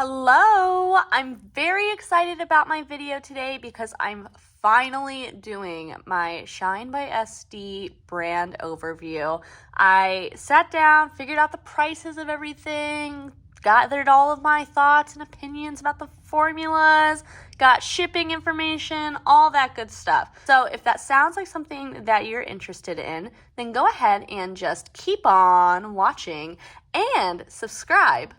Hello! I'm very excited about my video today because I'm finally doing my Shine by SD brand overview. I sat down, figured out the prices of everything, gathered all of my thoughts and opinions about the formulas, got shipping information, all that good stuff. So if that sounds like something that you're interested in, then go ahead and just keep on watching and subscribe.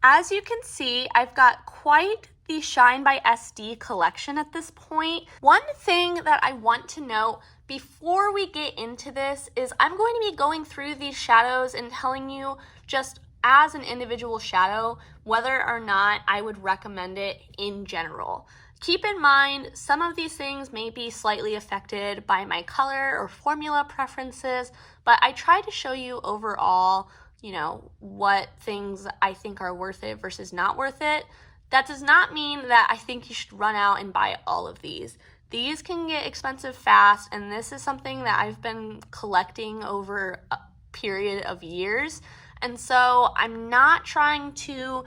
As you can see, I've got quite the Shine by SD collection at this point. One thing that I want to note before we get into this is I'm going to be going through these shadows and telling you just as an individual shadow whether or not I would recommend it in general. Keep in mind, some of these things may be slightly affected by my color or formula preferences, but I try to show you overall what things I think are worth it versus not worth it. That does not mean that I think you should run out and buy all of these. These can get expensive fast, and this is something that I've been collecting over a period of years. And so I'm not trying to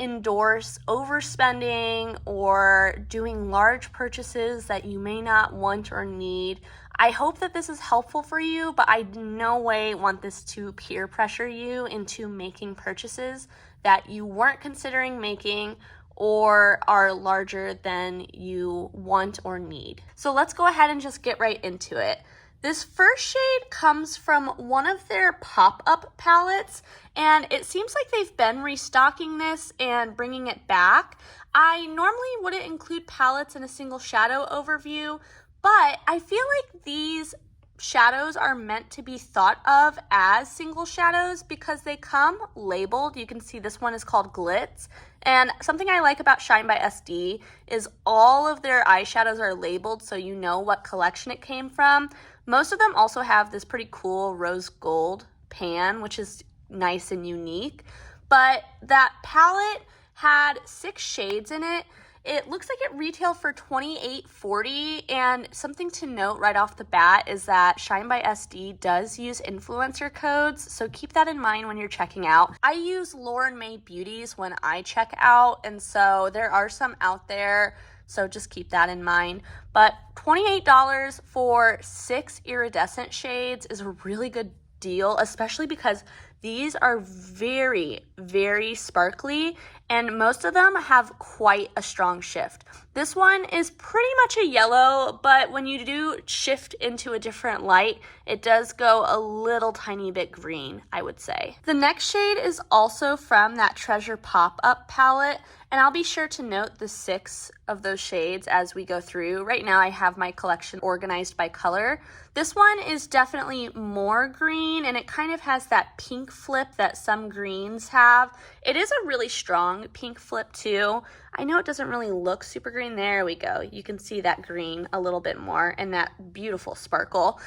endorse overspending or doing large purchases that you may not want or need. I hope that this is helpful for you, but I in no way want this to peer pressure you into making purchases that you weren't considering making or are larger than you want or need. So let's go ahead and just get right into it. This first shade comes from one of their pop-up palettes, and it seems like they've been restocking this and bringing it back. I normally wouldn't include palettes in a single shadow overview, but I feel like these shadows are meant to be thought of as single shadows because they come labeled. You can see this one is called Glitz. And something I like about Shine by SD is all of their eyeshadows are labeled so you know what collection it came from. Most of them also have this pretty cool rose gold pan, which is nice and unique. But that palette had 6 shades in it. It looks like it retailed for $28.40, and something to note right off the bat is that Shine by SD does use influencer codes, so keep that in mind when you're checking out. I use Lauren May Beauties when I check out, and so there are some out there, so just keep that in mind. But $28 for 6 iridescent shades is a really good deal, especially because these are very, very sparkly, and most of them have quite a strong shift. This one is pretty much a yellow, but when you do shift into a different light, it does go a little tiny bit green, I would say. The next shade is also from that Treasure Pop-Up palette, and I'll be sure to note the 6 of those shades as we go through. Right now I have my collection organized by color. This one is definitely more green, and it kind of has that pink flip that some greens have. It is a really strong pink flip too. I know it doesn't really look super green. There we go. You can see that green a little bit more and that beautiful sparkle.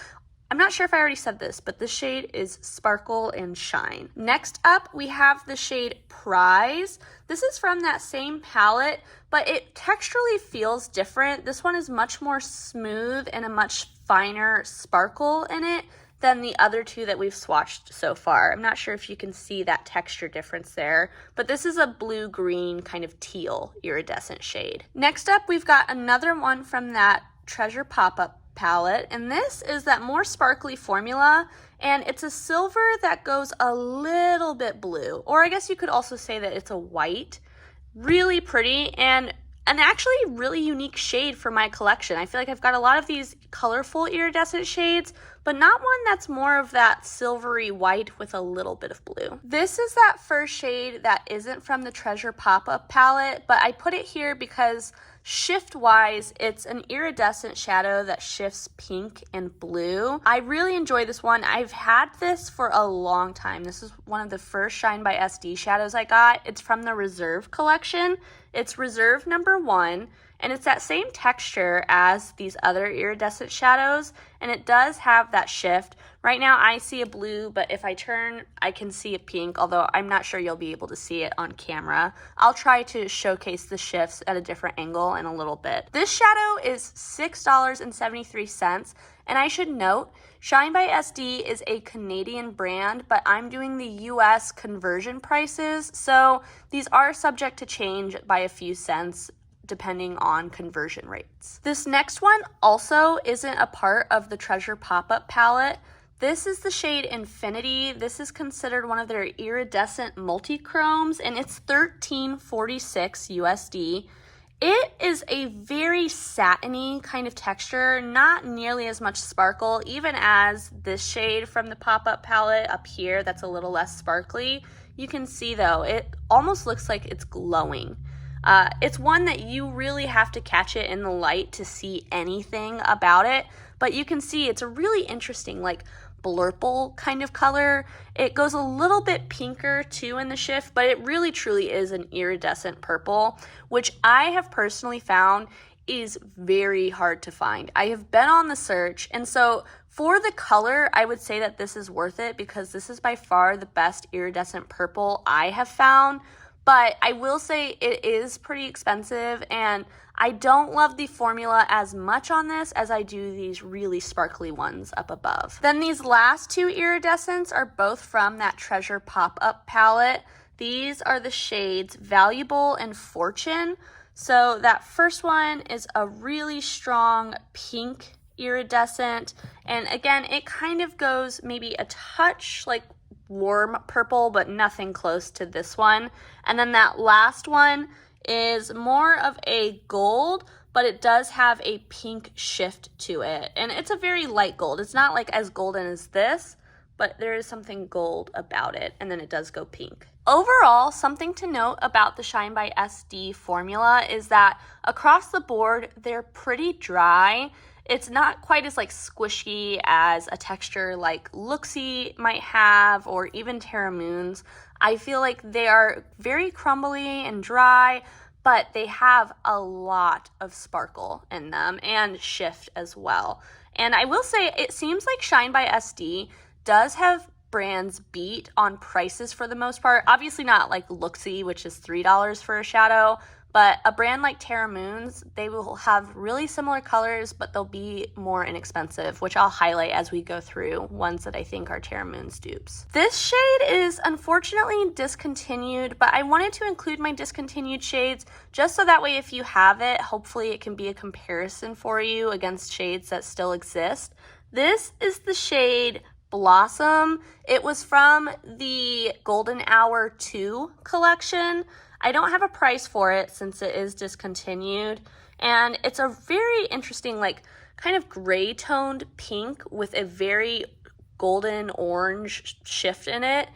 I'm not sure if I already said this, but this shade is Sparkle and Shine. Next up, we have the shade Prize. This is from that same palette, but it texturally feels different. This one is much more smooth and a much finer sparkle in it than the other two that we've swatched so far. I'm not sure if you can see that texture difference there, but this is a blue-green kind of teal iridescent shade. Next up, we've got another one from that Treasure Pop-Up palette, and this is that more sparkly formula, and it's a silver that goes a little bit blue, or I guess you could also say that it's a white. Really pretty and an actually really unique shade for my collection. I feel like I've got a lot of these colorful iridescent shades, but not one that's more of that silvery white with a little bit of blue. This is that first shade that isn't from the Treasure Pop-Up palette, but I put it here because shift-wise, it's an iridescent shadow that shifts pink and blue. I really enjoy this one. I've had this for a long time. This is one of the first Shine by SD shadows I got. It's from the Reserve collection. It's Reserve number 1, and it's that same texture as these other iridescent shadows, and it does have that shift. Right now I see a blue, but if I turn, I can see a pink, although I'm not sure you'll be able to see it on camera. I'll try to showcase the shifts at a different angle in a little bit. This shadow is $6.73, and I should note, Shine by SD is a Canadian brand, but I'm doing the US conversion prices, so these are subject to change by a few cents depending on conversion rates. This next one also isn't a part of the Treasure pop-up palette. This is the shade Infinity. This is considered one of their iridescent multi-chromes, and it's $13.46 USD. It is a very satiny kind of texture, not nearly as much sparkle, even as this shade from the pop-up palette up here that's a little less sparkly. You can see though, it almost looks like it's glowing. It's one that you really have to catch it in the light to see anything about it, but you can see it's a really interesting like blurple kind of color. It goes a little bit pinker too in the shift, but it really truly is an iridescent purple, which I have personally found is very hard to find. I have been on the search, and so for the color, I would say that this is worth it because this is by far the best iridescent purple I have found. But I will say it is pretty expensive, and I don't love the formula as much on this as I do these really sparkly ones up above. Then these last two iridescents are both from that Treasure pop-up palette. These are the shades Valuable and Fortune. So that first one is a really strong pink iridescent, and again, it kind of goes maybe a touch like warm purple, but nothing close to this one. And then that last one is more of a gold, but it does have a pink shift to it. And it's a very light gold. It's not like as golden as this, but there is something gold about it. And then it does go pink. Overall, something to note about the Shine by SD formula is that across the board, they're pretty dry. It's not quite as like squishy as a texture like Luxie might have, or even Terra Moon's. I feel like they are very crumbly and dry, but they have a lot of sparkle in them and shift as well. And I will say it seems like Shine by SD does have brands beat on prices for the most part. Obviously not like Luxie, which is $3 for a shadow, but a brand like Terra Moon's, they will have really similar colors, but they'll be more inexpensive, which I'll highlight as we go through ones that I think are Terra Moon's dupes. This shade is unfortunately discontinued, but I wanted to include my discontinued shades just so that way if you have it, hopefully it can be a comparison for you against shades that still exist. This is the shade Blossom. It was from the Golden Hour 2 collection. I don't have a price for it since it is discontinued, and it's a very interesting like kind of gray toned pink with a very golden orange shift in it.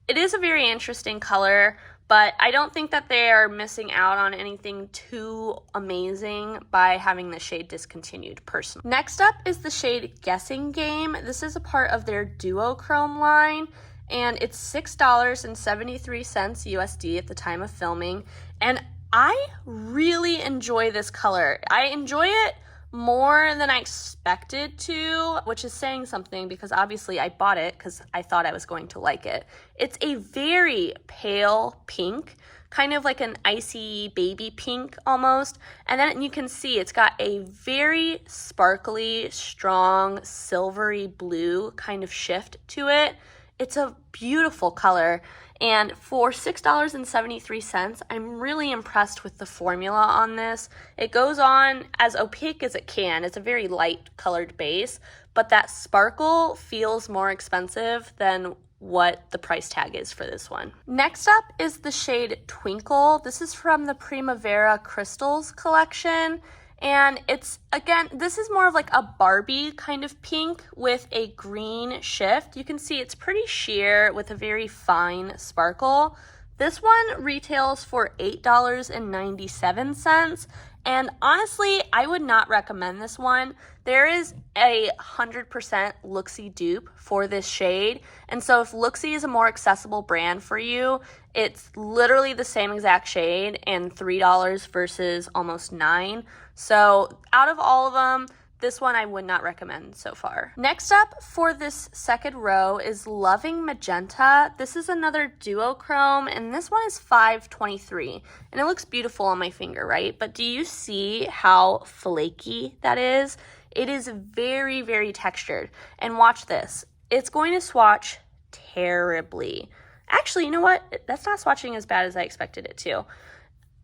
It is a very interesting color, but I don't think that they are missing out on anything too amazing by having the shade discontinued personally. Next up is the shade Guessing Game. This is a part of their duochrome line, and it's $6.73 USD at the time of filming, and I really enjoy this color. I enjoy it more than I expected to, which is saying something because obviously I bought it because I thought I was going to like it. It's a very pale pink, kind of like an icy baby pink almost, and then you can see it's got a very sparkly, strong, silvery blue kind of shift to it. It's a beautiful color, and for $6.73, I'm really impressed with the formula on this. It goes on as opaque as it can. It's a very light colored base, but that sparkle feels more expensive than what the price tag is for this one. Next up is the shade Twinkle. This is from the Primavera Crystals collection. And it's, again, this is more of like a Barbie kind of pink with a green shift. You can see it's pretty sheer with a very fine sparkle. This one retails for $8.97, And honestly, I would not recommend this one. There is a 100% Looksy dupe for this shade. And so if Looksy is a more accessible brand for you, it's literally the same exact shade and $3 versus almost $9. So out of all of them, this one I would not recommend so far. Next up for this second row is Loving Magenta. This is another duochrome, and this one is $5.23. And it looks beautiful on my finger, right? But do you see how flaky that is? It is very, very textured. And watch this. It's going to swatch terribly. Actually, you know what? That's not swatching as bad as I expected it to.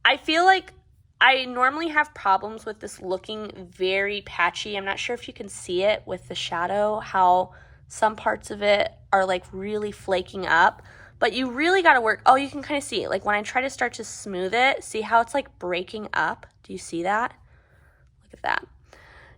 I feel like I normally have problems with this looking very patchy. I'm not sure if you can see it with the shadow, how some parts of it are like really flaking up, but you really got to work. Oh, you can kind of see it. Like when I try to start to smooth it, see how it's like breaking up? Do you see that? Look at that.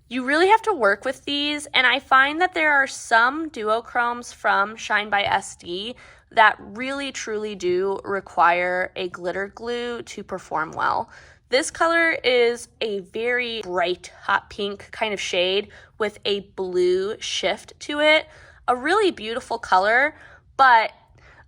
You really have to work with these, and I find that there are some duochromes from Shine by SD that really truly do require a glitter glue to perform well. This color is a very bright hot pink kind of shade with a blue shift to it. A really beautiful color, but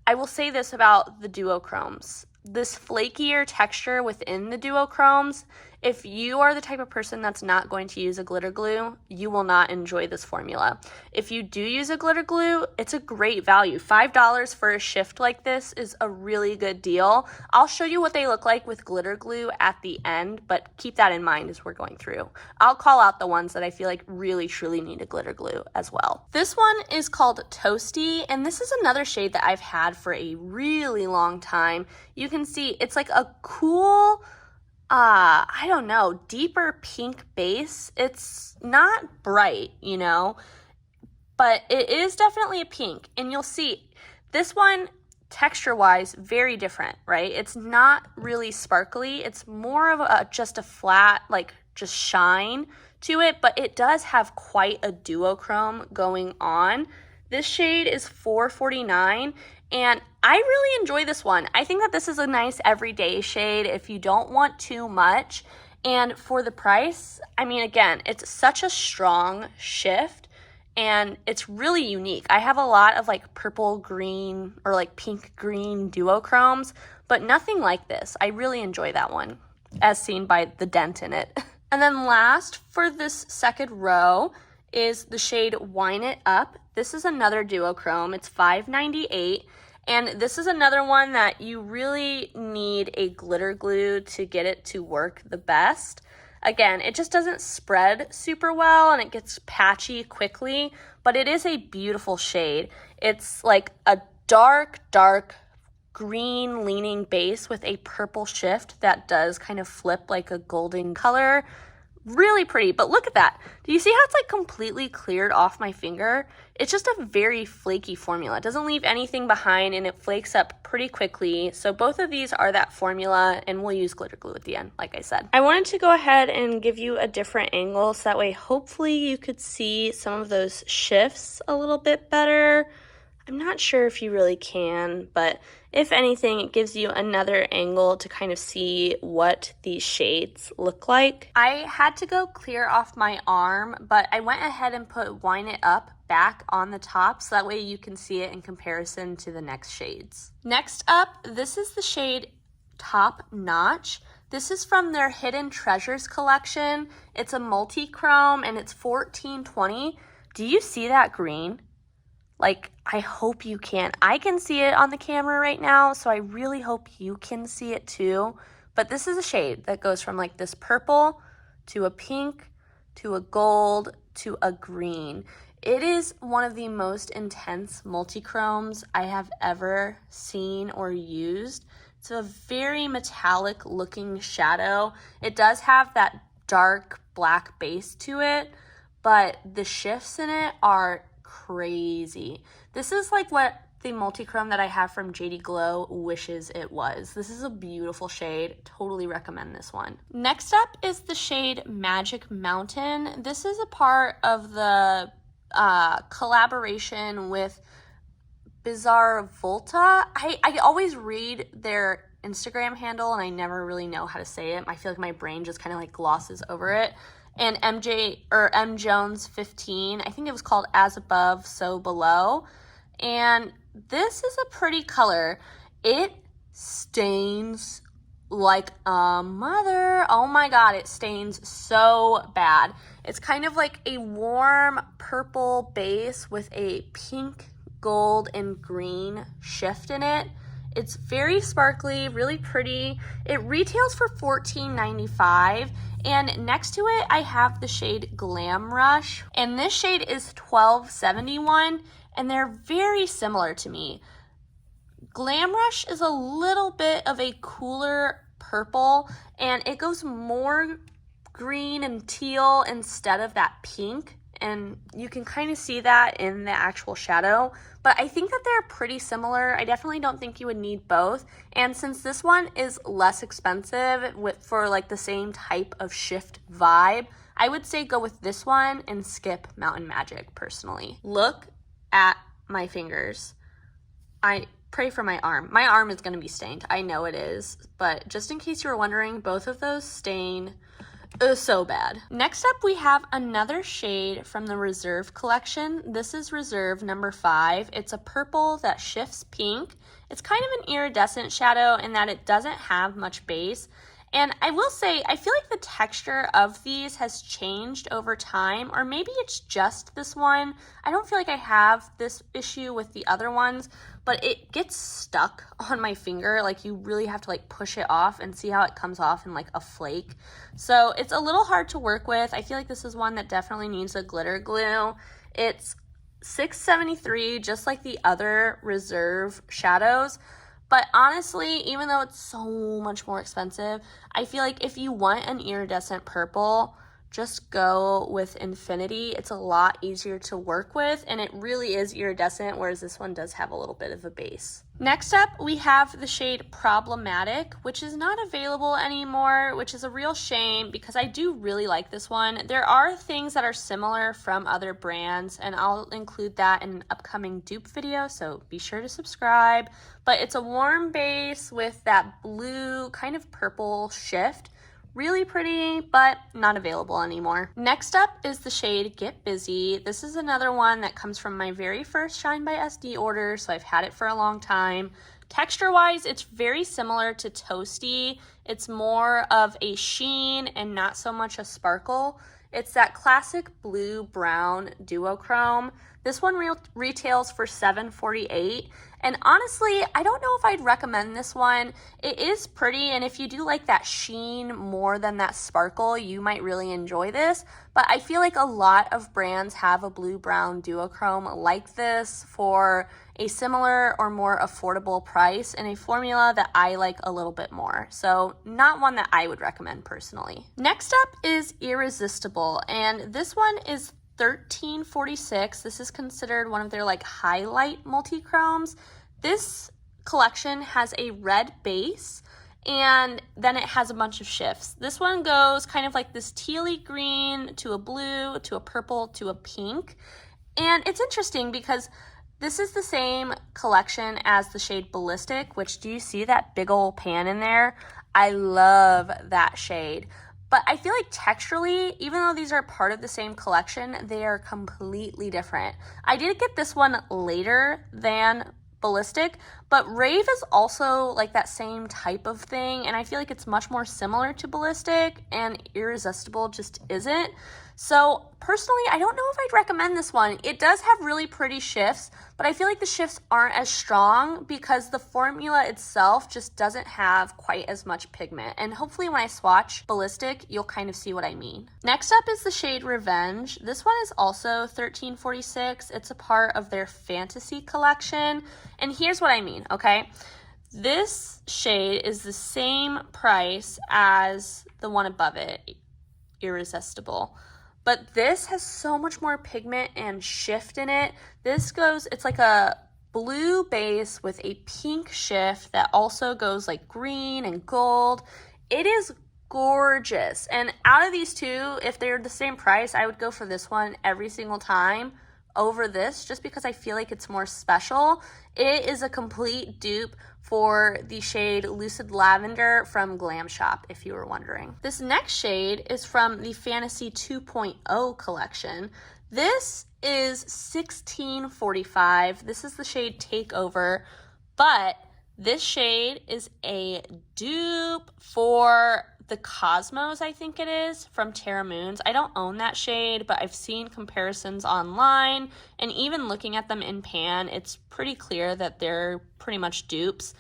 I will say this about the duochromes. This flakier texture within the duochromes, if you are the type of person that's not going to use a glitter glue, you will not enjoy this formula. If you do use a glitter glue, it's a great value. $5 for a shift like this is a really good deal. I'll show you what they look like with glitter glue at the end, but keep that in mind as we're going through. I'll call out the ones that I feel like really truly need a glitter glue as well. This one is called Toasty, and this is another shade that I've had for a really long time. You can see it's like a cool, I don't know, deeper pink base. It's not bright, you know, but it is definitely a pink. And you'll see this one, texture-wise, very different, right? It's not really sparkly. It's more of just a flat, like just shine to it, but it does have quite a duochrome going on. This shade is $4.49. And I really enjoy this one. I think that this is a nice everyday shade if you don't want too much. And for the price, I mean, again, it's such a strong shift and it's really unique. I have a lot of like purple green or like pink green duochromes, but nothing like this. I really enjoy that one as seen by the dent in it. And then last for this second row is the shade Wine It Up. This is another duochrome. It's $5.98. And this is another one that you really need a glitter glue to get it to work the best. Again, it just doesn't spread super well and it gets patchy quickly, but it is a beautiful shade. It's like a dark, dark green leaning base with a purple shift that does kind of flip like a golden color. Really pretty, but look at that. Do you see how it's like completely cleared off my finger? It's just a very flaky formula. It doesn't leave anything behind and it flakes up pretty quickly. So both of these are that formula and we'll use glitter glue at the end, like I said. I wanted to go ahead and give you a different angle so that way hopefully you could see some of those shifts a little bit better. I'm not sure if you really can, but if anything, it gives you another angle to kind of see what these shades look like. I had to go clear off my arm, but I went ahead and put Wine It Up back on the top so that way you can see it in comparison to the next shades. Next up, this is the shade Top Notch. This is from their Hidden Treasures collection. It's a multi-chrome and it's $14.20. Do you see that green? Like, I hope you can. I can see it on the camera right now, so I really hope you can see it too. But this is a shade that goes from like this purple to a pink to a gold to a green. It is one of the most intense multi-chromes I have ever seen or used. It's a very metallic looking shadow. It does have that dark black base to it, but the shifts in it are crazy. This is like what the multi-chrome that I have from JD Glow wishes it was. This is a beautiful shade. Totally recommend this one. Next up is the shade Magic Mountain. This is a part of the collaboration with Bizarre Volta. I always read their Instagram handle and I never really know how to say it. I feel like my brain just kind of like glosses over it. And M Jones 15, I think it was called As Above, So Below. And this is a pretty color. It stains like a mother. Oh my god, it stains so bad. It's kind of like a warm purple base with a pink, gold, and green shift in it. It's very sparkly, really pretty. It retails for $14.95. And next to it, I have the shade Glam Rush. And this shade is $12.71. And they're very similar to me. Glam Rush is a little bit of a cooler purple. And it goes more green and teal instead of that pink. And you can kind of see that in the actual shadow. But I think that they're pretty similar. I definitely don't think you would need both. And since this one is less expensive for like the same type of shift vibe, I would say go with this one and skip Mountain Magic personally. Look at my fingers. I pray for my arm. My arm is going to be stained. I know it is. But just in case you were wondering, both of those stain so bad. Next up, we have another shade from the Reserve collection. This is Reserve number 5. It's a purple that shifts pink. It's kind of an iridescent shadow in that it doesn't have much base. And I will say, I feel like the texture of these has changed over time, or maybe it's just this one. I don't feel like I have this issue with the other ones, but it gets stuck on my finger. Like you really have to like push it off and see how it comes off in like a flake. So it's a little hard to work with. I feel like this is one that definitely needs a glitter glue. It's $6.73, just like the other Reserve shadows. But honestly, even though it's so much more expensive, I feel like if you want an iridescent purple, just go with Infinity. It's a lot easier to work with, and it really is iridescent, whereas this one does have a little bit of a base. Next up, we have the shade Problematic, which is not available anymore, which is a real shame because I do really like this one. There are things that are similar from other brands, and I'll include that in an upcoming dupe video, so be sure to subscribe. But it's a warm base with that blue kind of purple shift. Really pretty, but not available anymore. Next up is the shade Get Busy. This is another one that comes from my very first Shine by SD order, so I've had it for a long time. Texture-wise, it's very similar to Toasty. It's more of a sheen and not so much a sparkle. It's that classic blue-brown duochrome. This one retails for $7.48. And honestly, I don't know if I'd recommend this one. It is pretty, and if you do like that sheen more than that sparkle, you might really enjoy this. But I feel like a lot of brands have a blue-brown duochrome like this for a similar or more affordable price and a formula that I like a little bit more. So not one that I would recommend personally. Next up is Irresistible, and this one is $13.46. This is considered one of their like highlight multi-chromes. This collection has a red base and then it has a bunch of shifts. This one goes kind of like this tealy green to a blue to a purple to a pink. And it's interesting because this is the same collection as the shade Ballistic, which do you see that big old pan in there? I love that shade. But I feel like texturally, even though these are part of the same collection, they are completely different. I did get this one later than Ballistic, but Rave is also like that same type of thing, and I feel like it's much more similar to Ballistic, and Irresistible just isn't. So personally, I don't know if I'd recommend this one. It does have really pretty shifts, but I feel like the shifts aren't as strong because the formula itself just doesn't have quite as much pigment. And hopefully when I swatch Ballistic, you'll kind of see what I mean. Next up is the shade Revenge. This one is also $13.46. It's a part of their Fantasy collection. And here's what I mean, okay? This shade is the same price as the one above it, Irresistible. But this has so much more pigment and shift in it. It's like a blue base with a pink shift that also goes like green and gold. It is gorgeous. And out of these two, if they're the same price, I would go for this one every single time over this just because I feel like it's more special. It is a complete dupe for the shade Lucid Lavender from Glam Shop, if you were wondering. This next shade is from the Fantasy 2.0 collection. This is 1645. This is the shade Takeover, but this shade is a dupe for the Cosmos, I think it is, from Terra Moons. I don't own that shade, but I've seen comparisons online, and even looking at them in pan, it's pretty clear that they're pretty much dupes.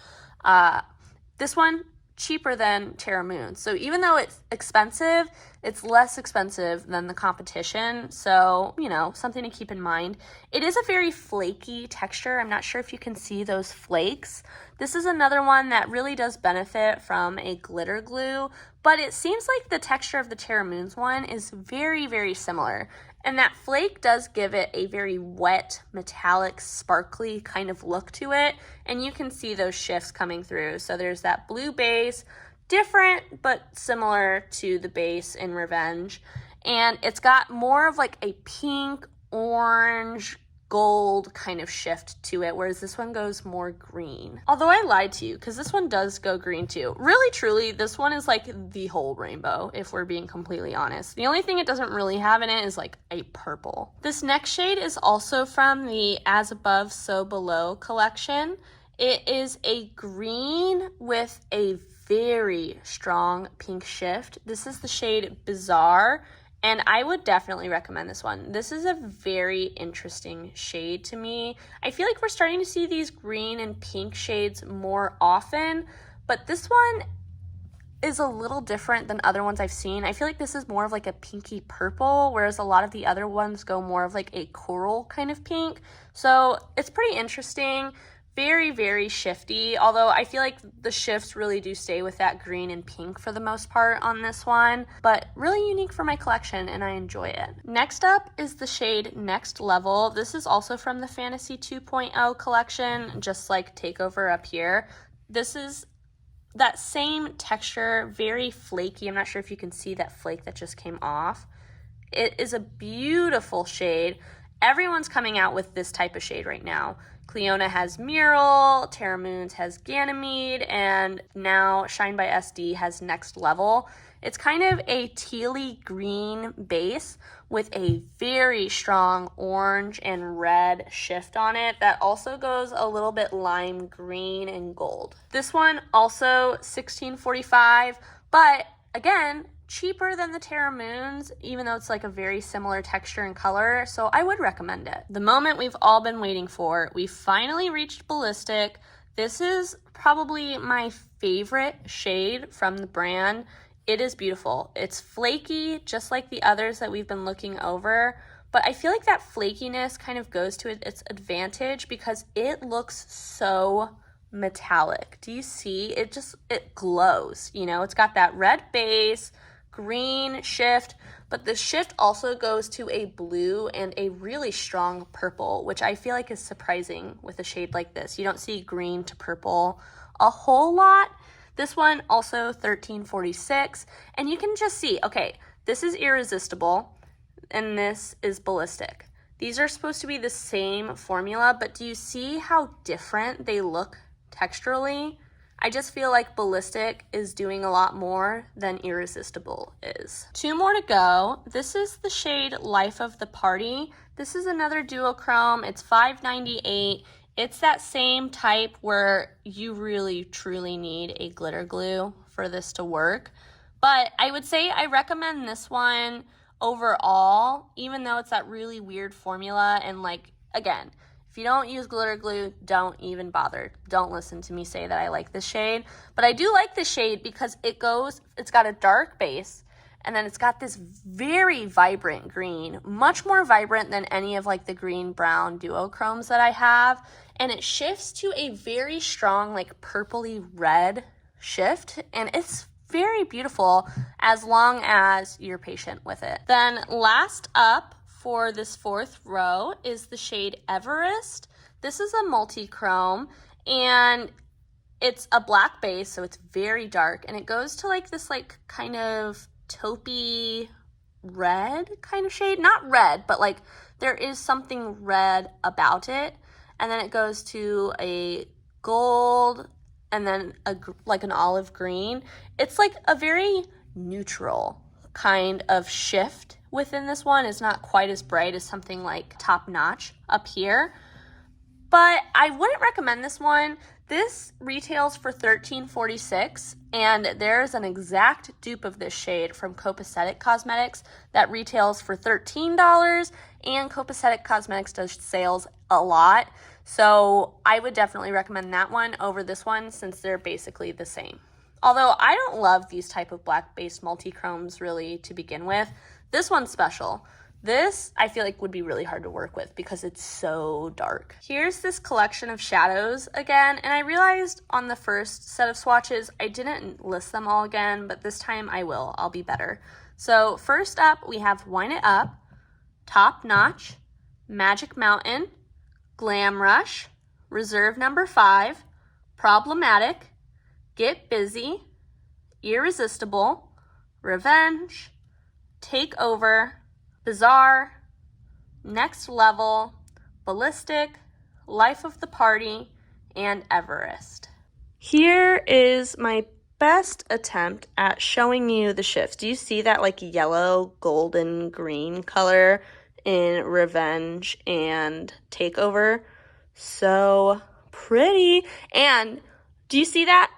This one, cheaper than Terra Moons. So even though it's expensive, it's less expensive than the competition. So, you know, something to keep in mind. It is a very flaky texture. I'm not sure if you can see those flakes. This is another one that really does benefit from a glitter glue, but it seems like the texture of the Terra Moons one is very, very similar. And that flake does give it a very wet, metallic, sparkly kind of look to it. And you can see those shifts coming through. So there's that blue base, different but similar to the base in Revenge. And it's got more of like a pink, orange, gold kind of shift to it, whereas this one goes more green. Although I lied to you, because this one does go green too. Really, truly, this one is like the whole rainbow, if we're being completely honest. The only thing it doesn't really have in it is like a purple. This next shade is also from the As Above, So Below collection. It is a green with a very strong pink shift. This is the shade Bizarre, and I would definitely recommend this one. This is a very interesting shade to me. I feel like we're starting to see these green and pink shades more often, but this one is a little different than other ones I've seen. I feel like this is more of like a pinky purple, whereas a lot of the other ones go more of like a coral kind of pink. So it's pretty interesting. Very, very shifty, although I feel like the shifts really do stay with that green and pink for the most part on this one, but really unique for my collection and I enjoy it. Next up is the shade Next Level. This is also from the Fantasy 2.0 collection, just like Takeover up here. This is that same texture, very flaky. I'm not sure if you can see that flake that just came off. It is a beautiful shade. Everyone's coming out with this type of shade right now. Cleona has Mural, Terra Moons has Ganymede, and now Shine by SD has Next Level. It's kind of a tealy green base with a very strong orange and red shift on it that also goes a little bit lime green and gold. This one also 1645, but again, cheaper than the Terra Moons, even though it's like a very similar texture and color, so I would recommend it. The moment we've all been waiting for, we finally reached Ballistic. This is probably my favorite shade from the brand. It is beautiful. It's flaky, just like the others that we've been looking over, but I feel like that flakiness kind of goes to its advantage because it looks so metallic. Do you see? It glows, you know? It's got that red base, green shift, but the shift also goes to a blue and a really strong purple, which I feel like is surprising with a shade like this. You don't see green to purple a whole lot. This one also 1346, and you can just see, okay, this is Irresistible and this is Ballistic. These are supposed to be the same formula, but do you see how different they look texturally? I just feel like Ballistic is doing a lot more than Irresistible is. Two more to go. This is the shade Life of the Party. This is another duochrome. It's $5.98. It's that same type where you really truly need a glitter glue for this to work. But I would say I recommend this one overall, even though it's that really weird formula. And like, again, if you don't use glitter glue, don't even bother. Don't listen to me say that I like this shade. But I do like this shade because it's got a dark base, and then it's got this very vibrant green, much more vibrant than any of like the green-brown duochromes that I have. And it shifts to a very strong like purpley red shift, and it's very beautiful as long as you're patient with it. Then last up for this fourth row is the shade Everest. This is a multi-chrome, and it's a black base, so it's very dark, and it goes to like this like kind of taupey red kind of shade. Not red, but like there is something red about it. And then it goes to a gold and then like an olive green. It's like a very neutral kind of shift within this one. It's not quite as bright as something like Top Notch up here. But I wouldn't recommend this one. This retails for $13.46, and there's an exact dupe of this shade from Copacetic Cosmetics that retails for $13, and Copacetic Cosmetics does sales a lot. So I would definitely recommend that one over this one since they're basically the same. Although I don't love these type of black-based multi-chromes really to begin with. This one's special. This, I feel like, would be really hard to work with because it's so dark. Here's this collection of shadows again, and I realized on the first set of swatches, I didn't list them all again, but this time I will. I'll be better. So first up, we have Wine It Up, Top Notch, Magic Mountain, Glam Rush, Reserve No. 5, Problematic, Get Busy, Irresistible, Revenge, Take Over, Bizarre, Next Level, Ballistic, Life of the Party, and Everest. Here is my best attempt at showing you the shifts. Do you see that like yellow, golden, green color in Revenge and Takeover? So pretty. And do you see that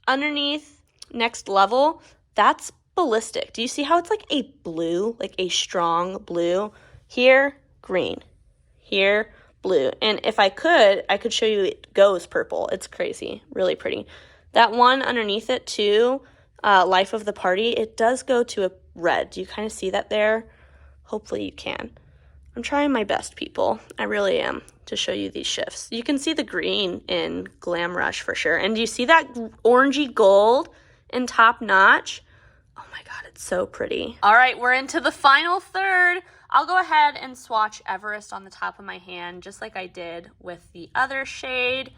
underneath Next Level? That's Ballistic. Do you see how it's like a blue, like a strong blue? Here, green. Here, blue. And if I could show you it goes purple. It's crazy. Really pretty. That one underneath it too, Life of the Party, it does go to a red. Do you kind of see that there? Hopefully you can. I'm trying my best, people. I really am, to show you these shifts. You can see the green in Glam Rush for sure. And do you see that orangey gold in Top Notch? Oh my God, it's so pretty. All right, we're into the final third. I'll go ahead and swatch Everest on the top of my hand, just like I did with the other shade.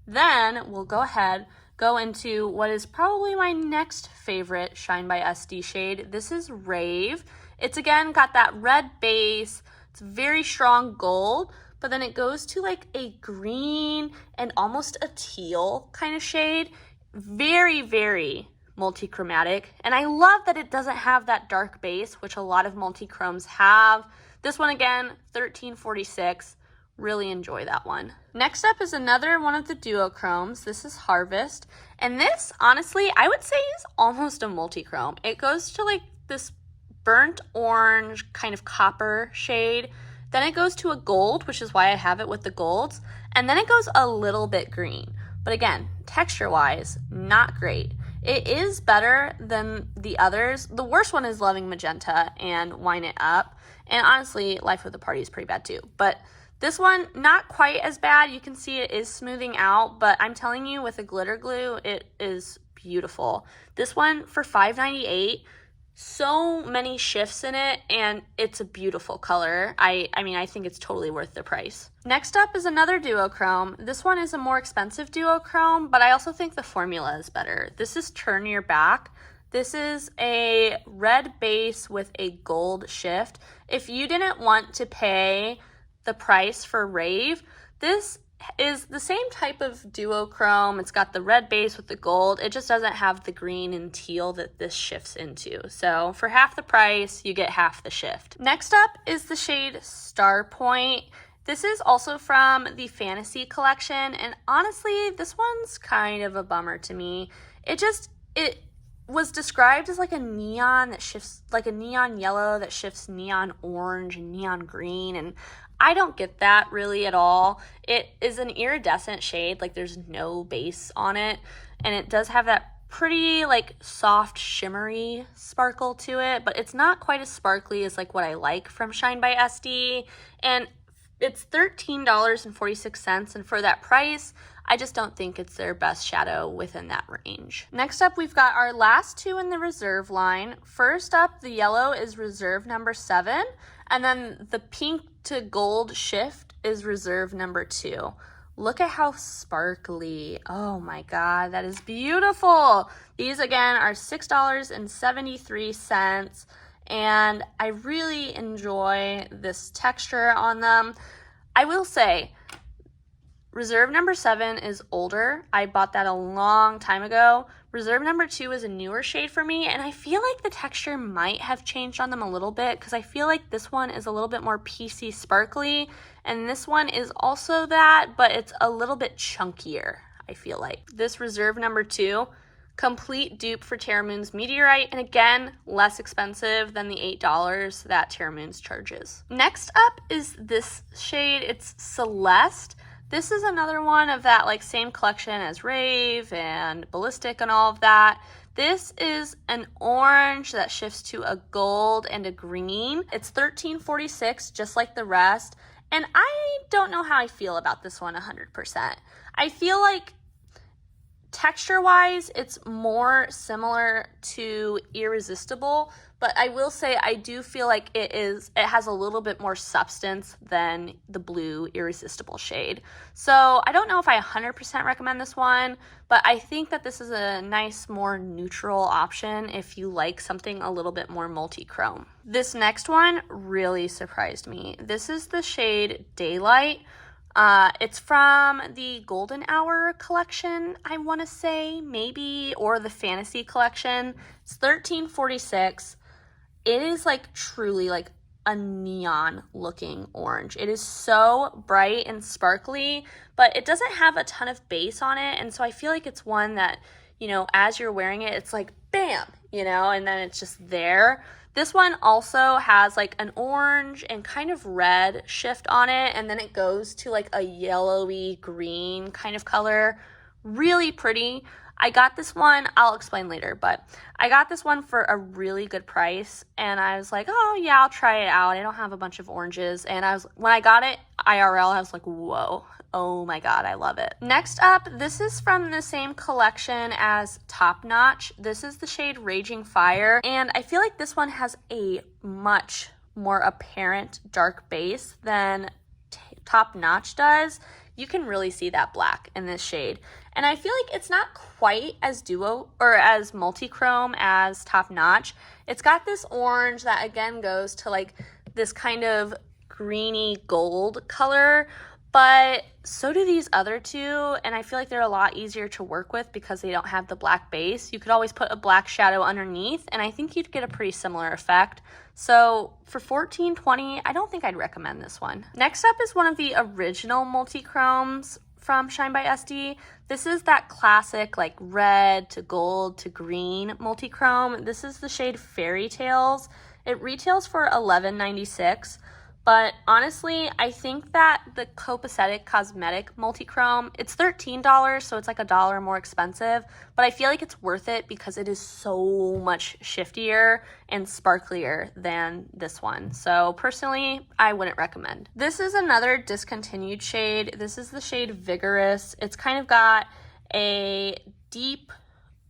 Then we'll go ahead, go into what is probably my next favorite Shine by SD shade. This is Rave. It's again got that red base. It's very strong gold, but then it goes to like a green and almost a teal kind of shade. Very, very multi-chromatic, and I love that it doesn't have that dark base, which a lot of multi-chromes have. This one again, $13.46. Really enjoy that one. Next up is another one of the duochromes. This is Harvest, and this, honestly, I would say is almost a multi-chrome. It goes to like this burnt orange kind of copper shade, then it goes to a gold, which is why I have it with the golds, and then it goes a little bit green. But again, texture-wise, not great. It is better than the others. The worst one is Loving Magenta and Wine It Up. And honestly, Life of the Party is pretty bad too. But this one, not quite as bad. You can see it is smoothing out. But I'm telling you, with a glitter glue, it is beautiful. This one for $5.98. So many shifts in it, and it's a beautiful color. I mean, I think it's totally worth the price. Next up is another duochrome. This one is a more expensive duochrome, but I also think the formula is better. This is Turn Your Back. This is a red base with a gold shift. If you didn't want to pay the price for Rave, this is the same type of duochrome. It's got the red base with the gold. It just doesn't have the green and teal that this shifts into. So for half the price, you get half the shift. Next up is the shade Star Point. This is also from the Fantasy collection, and honestly, this one's kind of a bummer to me. It was described as like a neon that shifts, like a neon yellow that shifts neon orange and neon green, and I don't get that really at all. It is an iridescent shade, like there's no base on it, and it does have that pretty like soft shimmery sparkle to it, but it's not quite as sparkly as like what I like from Shine by SD, and it's $13.46, and for that price, I just don't think it's their best shadow within that range. Next up, we've got our last two in the Reserve line. First up, the yellow is Reserve No. 7, and then the pink to gold shift is Reserve No. 2. Look at how sparkly. Oh my God, that is beautiful. These again are $6.73. and I really enjoy this texture on them. I will say, Reserve number 7 is older. I bought that a long time ago. Reserve number 2 is a newer shade for me, and I feel like the texture might have changed on them a little bit because I feel like this one is a little bit more piecey sparkly, and this one is also that, but it's a little bit chunkier, I feel like. This Reserve number 2, complete dupe for Terra Moon's Meteorite, and again, less expensive than the $8 that Terra Moon's charges. Next up is this shade. It's Celeste. This is another one of that like same collection as Rave and Ballistic and all of that. This is an orange that shifts to a gold and a green. It's $13.46, just like the rest. And I don't know how I feel about this one 100%. I feel like texture-wise, it's more similar to Irresistible, but I will say I do feel like it has a little bit more substance than the blue Irresistible shade. So I don't know if I 100% recommend this one, but I think that this is a nice, more neutral option if you like something a little bit more multi-chrome. This next one really surprised me. This is the shade Daylight. It's from the Golden Hour collection, I want to say, maybe, or the Fantasy collection. It's $13.46. It is like truly like a neon looking orange. It is so bright and sparkly, but it doesn't have a ton of base on it, and so I feel like it's one that, you know, as you're wearing it, it's like bam, you know, and then it's just there. This one also has like an orange and kind of red shift on it, and then it goes to like a yellowy green kind of color. Really pretty. I got this one, I'll explain later, but I got this one for a really good price, and I was like, oh yeah, I'll try it out. I don't have a bunch of oranges, and when I got it IRL, I was like, whoa. Oh my god, I love it. Next up, this is from the same collection as Top Notch. This is the shade Raging Fire, and I feel like this one has a much more apparent dark base than Top Notch does. You can really see that black in this shade. And I feel like it's not quite as duo or as multi-chrome as Top Notch. It's got this orange that again goes to like this kind of greeny gold color, but so do these other two, and I feel like they're a lot easier to work with because they don't have the black base. You could always put a black shadow underneath, and I think you'd get a pretty similar effect. So for $14.20, I don't think I'd recommend this one. Next up is one of the original multi-chromes from Shine by SD. This is that classic like red to gold to green multi-chrome. This is the shade Fairy Tales. It retails for $11.96. But honestly, I think that the Copacetic Cosmetic Multi-Chrome, it's $13, so it's like $1 more expensive, but I feel like it's worth it because it is so much shiftier and sparklier than this one. So personally, I wouldn't recommend. This is another discontinued shade. This is the shade Vigorous. It's kind of got a deep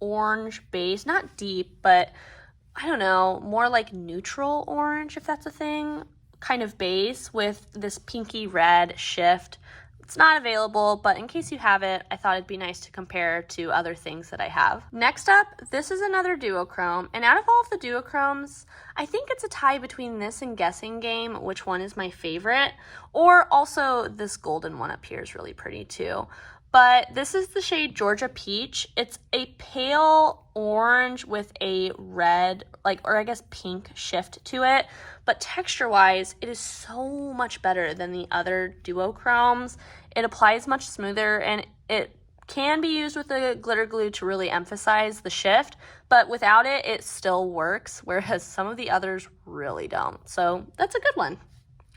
orange base, not deep, but I don't know, more like neutral orange, if that's a thing, kind of base with this pinky red shift. It's not available, but in case you have it, I thought it'd be nice to compare to other things that I have. Next up, this is another duochrome, and out of all of the duochromes, I think it's a tie between this and Guessing Game, which one is my favorite, or also this golden one up here is really pretty too. But this is the shade Georgia Peach. It's a pale orange with a red, or I guess pink shift to it. But texture-wise, it is so much better than the other duochromes. It applies much smoother, and it can be used with a glitter glue to really emphasize the shift. But without it, it still works, whereas some of the others really don't. So that's a good one.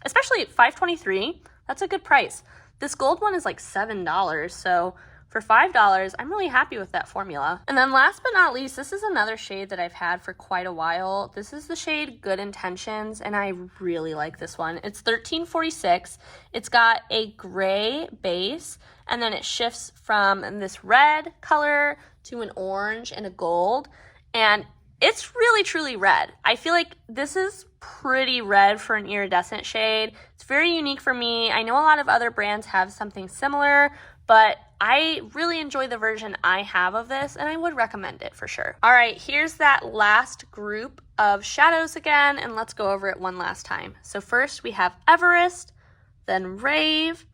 Especially at $5.23, that's a good price. This gold one is like $7, so for $5, I'm really happy with that formula. And then last but not least, this is another shade that I've had for quite a while. This is the shade Good Intentions, and I really like this one. It's $13.46. It's got a gray base, and then it shifts from this red color to an orange and a gold, and it's really truly red. I feel like this is pretty red for an iridescent shade. It's very unique for me. I know a lot of other brands have something similar, but I really enjoy the version I have of this, and I would recommend it for sure. All right, here's that last group of shadows again, and let's go over it one last time. So first we have Everest, then Rave,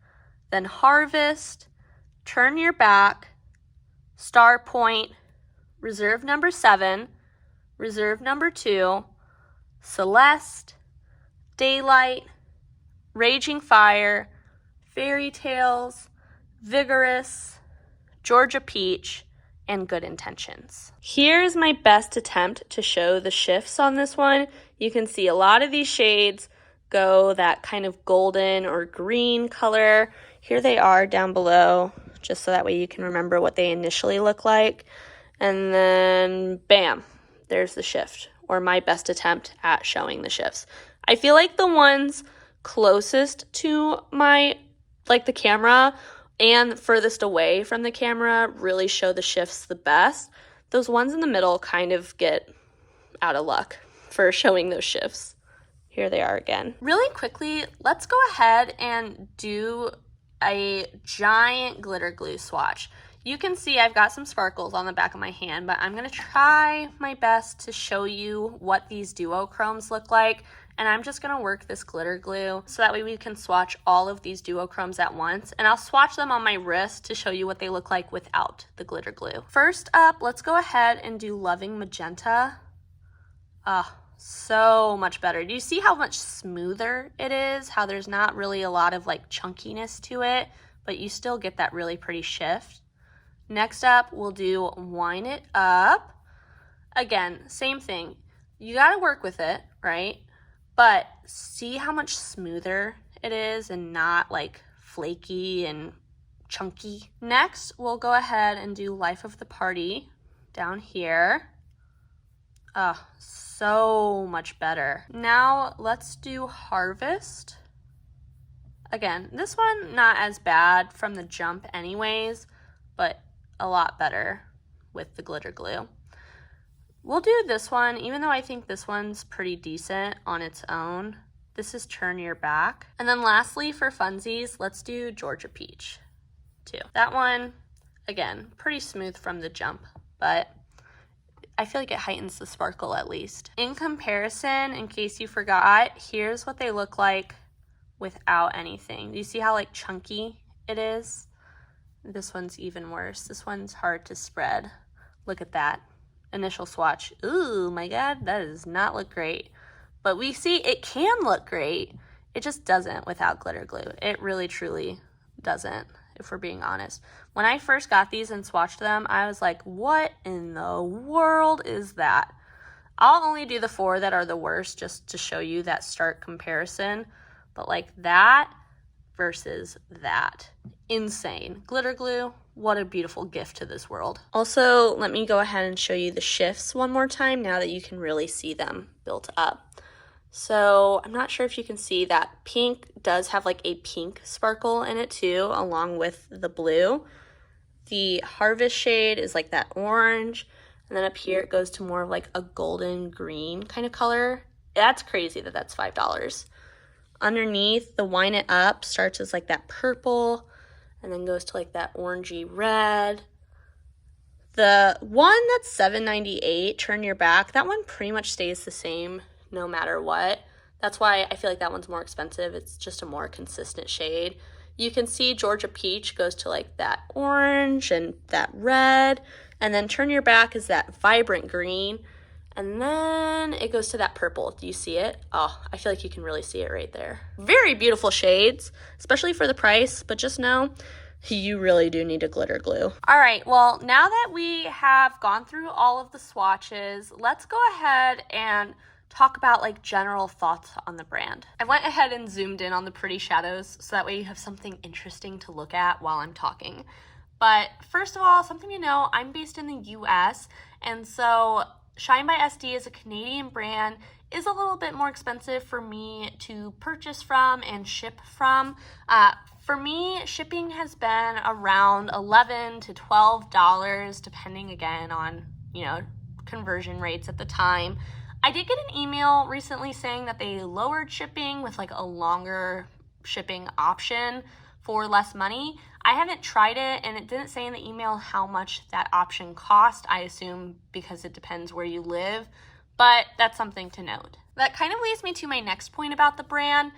then Harvest, Turn Your Back, Star Point, Reserve number 7, Reserve number 2, Celeste, Daylight, Raging Fire, Fairy Tales, Vigorous, Georgia Peach, and Good Intentions. Here's my best attempt to show the shifts on this one. You can see a lot of these shades go that kind of golden or green color. Here they are down below, just so that way you can remember what they initially look like. And then, bam, there's the shift, or my best attempt at showing the shifts. I feel like the ones closest to the camera and furthest away from the camera really show the shifts the best. Those ones in the middle kind of get out of luck for showing those shifts. Here they are again. Really quickly, let's go ahead and do a giant glitter glue swatch. You can see I've got some sparkles on the back of my hand, but I'm gonna try my best to show you what these duochromes look like. And I'm just gonna work this glitter glue so that way we can swatch all of these duochromes at once. And I'll swatch them on my wrist to show you what they look like without the glitter glue. First up, let's go ahead and do Loving Magenta. So much better. Do you see how much smoother it is? How there's not really a lot of like chunkiness to it, but you still get that really pretty shift. Next up, we'll do Wine It Up. Again, same thing. You gotta work with it, right? But see how much smoother it is and not like flaky and chunky. Next, we'll go ahead and do Life of the Party down here. So much better. Now let's do Harvest. Again, this one not as bad from the jump anyways, but a lot better with the glitter glue. We'll do this one, even though I think this one's pretty decent on its own. This is Turn Your Back. And then lastly, for funsies, let's do Georgia Peach too. That one, again, pretty smooth from the jump, but I feel like it heightens the sparkle at least. In comparison, in case you forgot, here's what they look like without anything. Do you see how like chunky it is? This one's even worse. This one's hard to spread. Look at that. Initial swatch. Ooh, my God, that does not look great. But we see it can look great. It just doesn't without glitter glue. It really, truly doesn't, if we're being honest. When I first got these and swatched them, I was like, what in the world is that? I'll only do the 4 that are the worst just to show you that stark comparison. But like that versus that. Insane. Glitter glue, what a beautiful gift to this world. Also, let me go ahead and show you the shifts one more time now that you can really see them built up. So I'm not sure if you can see that pink does have like a pink sparkle in it too, along with the blue. The Harvest shade is like that orange, and then up here it goes to more of like a golden green kind of color. That's crazy that that's $5. Underneath, the Wine It Up starts as like that purple and then goes to like that orangey red. The one that's $7.98, Turn Your Back, that one pretty much stays the same no matter what. That's why I feel like that one's more expensive. It's just a more consistent shade. You can see Georgia Peach goes to like that orange and that red, and then Turn Your Back is that vibrant green, and then it goes to that purple. Do you see it? Oh, I feel like you can really see it right there. Very beautiful shades, especially for the price, but just know you really do need a glitter glue. All right, well, now that we have gone through all of the swatches, let's go ahead and talk about like general thoughts on the brand. I went ahead and zoomed in on the pretty shadows so that way you have something interesting to look at while I'm talking. But first of all, something to know, I'm based in the US, and so Shine by SD is a Canadian brand, is a little bit more expensive for me to purchase from and ship from. For me, shipping has been around $11 to $12, depending again on, conversion rates at the time. I did get an email recently saying that they lowered shipping with like a longer shipping option for less money. I haven't tried it, and it didn't say in the email how much that option cost. I assume because it depends where you live, but that's something to note. That kind of leads me to my next point about the brand.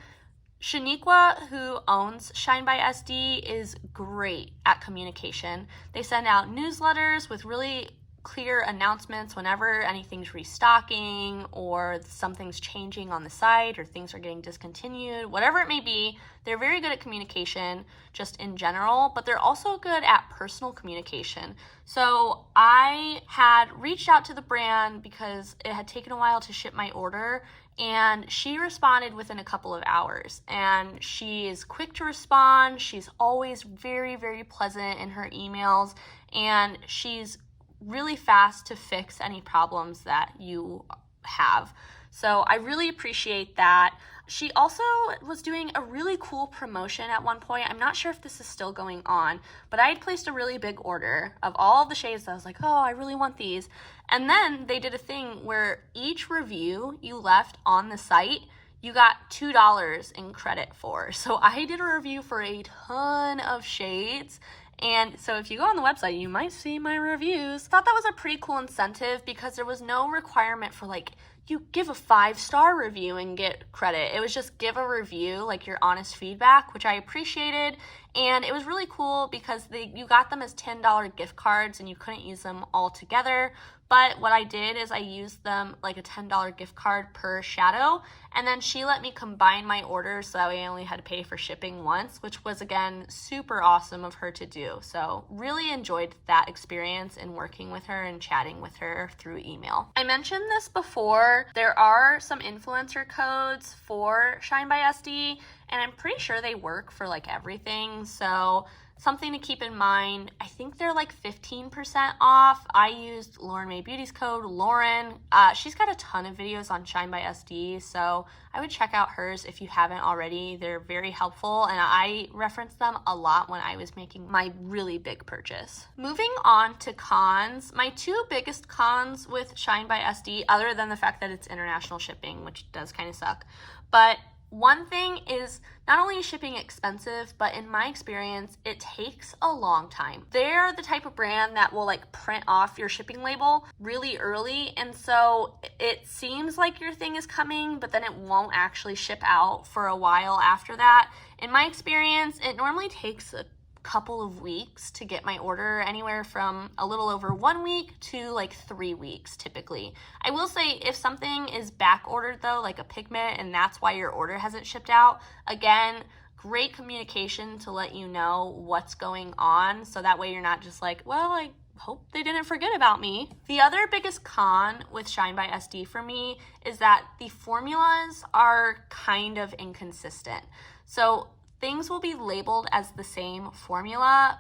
Shaniqua, who owns Shine by SD, is great at communication. They send out newsletters with really clear announcements whenever anything's restocking or something's changing on the site or things are getting discontinued, whatever it may be. They're very good at communication just in general, but they're also good at personal communication. So I had reached out to the brand because it had taken a while to ship my order, and she responded within a couple of hours. And she is quick to respond. She's always very, very pleasant in her emails, and she's really fast to fix any problems that you have. So I really appreciate that. She also was doing a really cool promotion at one point. I'm not sure if this is still going on, but I had placed a really big order of all of the shades that I was like, oh, I really want these. And then they did a thing where each review you left on the site, you got $2 in credit for. So I did a review for a ton of shades. And so if you go on the website, you might see my reviews. I thought that was a pretty cool incentive because there was no requirement for like, you give a 5-star review and get credit. It was just give a review, like your honest feedback, which I appreciated. And it was really cool because you got them as $10 gift cards and you couldn't use them all together. But what I did is I used them like a $10 gift card per shadow, and then she let me combine my orders so that way I only had to pay for shipping once, which was, again, super awesome of her to do. So really enjoyed that experience in working with her and chatting with her through email. I mentioned this before. There are some influencer codes for Shine by SD, and I'm pretty sure they work for like everything. So something to keep in mind, I think they're like 15% off. I used Lauren May Beauty's code, Lauren. She's got a ton of videos on Shine by SD, so I would check out hers if you haven't already. They're very helpful, and I referenced them a lot when I was making my really big purchase. Moving on to cons, my two biggest cons with Shine by SD, other than the fact that it's international shipping, which does kind of suck, but one thing is not only is shipping expensive, but in my experience, it takes a long time. They're the type of brand that will like print off your shipping label really early. And so it seems like your thing is coming, but then it won't actually ship out for a while after that. In my experience, it normally takes a couple of weeks to get my order, anywhere from a little over 1 week to like 3 weeks typically. I will say if something is back ordered though, like a pigment, and that's why your order hasn't shipped out, again, great communication to let you know what's going on, so that way you're not just like, well, I hope they didn't forget about me. The other biggest con with Shine by SD for me is that the formulas are kind of inconsistent. So things will be labeled as the same formula,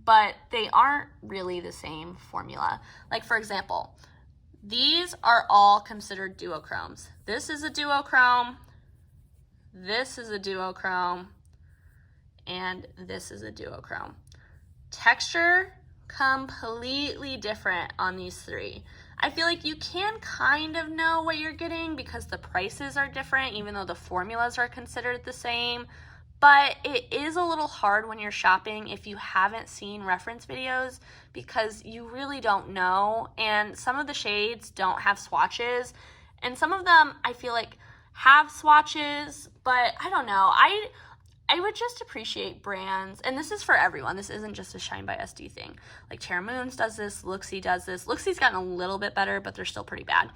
but they aren't really the same formula. Like for example, these are all considered duochromes. This is a duochrome, this is a duochrome, and this is a duochrome. Texture, completely different on these three. I feel like you can kind of know what you're getting because the prices are different, even though the formulas are considered the same. But it is a little hard when you're shopping if you haven't seen reference videos because you really don't know. And some of the shades don't have swatches. And some of them I feel like have swatches, but I don't know. I would just appreciate brands, and this is for everyone. This isn't just a Shine by SD thing. Like Tara Moons does this, Looksy does this. Looksy's gotten a little bit better, but they're still pretty bad.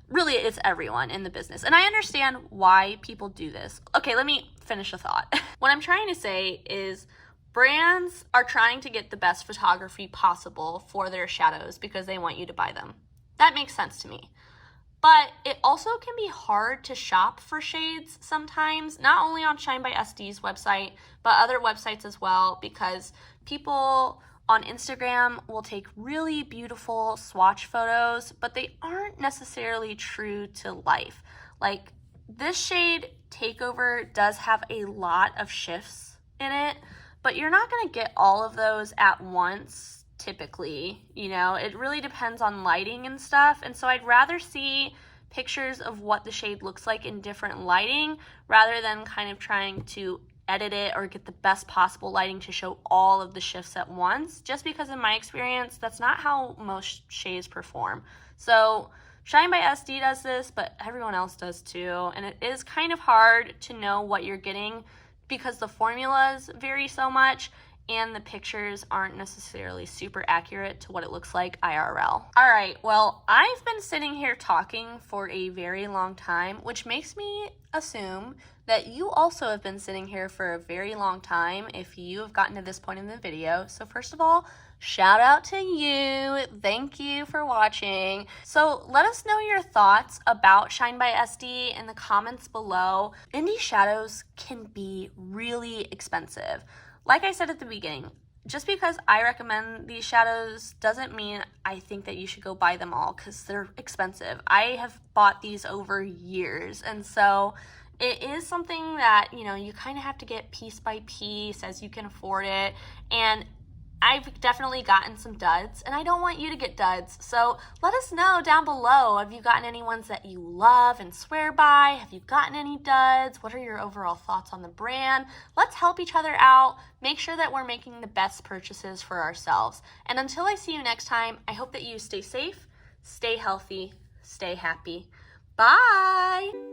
Really, it's everyone in the business. And I understand why people do this. Okay, let me finish a thought. What I'm trying to say is brands are trying to get the best photography possible for their shadows because they want you to buy them. That makes sense to me. But it also can be hard to shop for shades sometimes, not only on Shine by SD's website, but other websites as well, because people on Instagram will take really beautiful swatch photos, but they aren't necessarily true to life. Like this shade Takeover does have a lot of shifts in it, but you're not going to get all of those at once. Typically, you know, it really depends on lighting and stuff. And so I'd rather see pictures of what the shade looks like in different lighting rather than kind of trying to edit it or get the best possible lighting to show all of the shifts at once, just because in my experience, that's not how most shades perform. So Shine by SD does this, but everyone else does too, and it is kind of hard to know what you're getting because the formulas vary so much and the pictures aren't necessarily super accurate to what it looks like IRL. All right, well, I've been sitting here talking for a very long time, which makes me assume that you also have been sitting here for a very long time if you have gotten to this point in the video. So first of all, shout out to you. Thank you for watching. So let us know your thoughts about Shine by SD in the comments below. Indie shadows can be really expensive. Like I said at the beginning, just because I recommend these shadows doesn't mean I think that you should go buy them all because they're expensive. I have bought these over years, and so it is something that, you know, you kind of have to get piece by piece as you can afford it. And I've definitely gotten some duds, and I don't want you to get duds. So let us know down below. Have you gotten any ones that you love and swear by? Have you gotten any duds? What are your overall thoughts on the brand? Let's help each other out. Make sure that we're making the best purchases for ourselves. And until I see you next time, I hope that you stay safe, stay healthy, stay happy. Bye!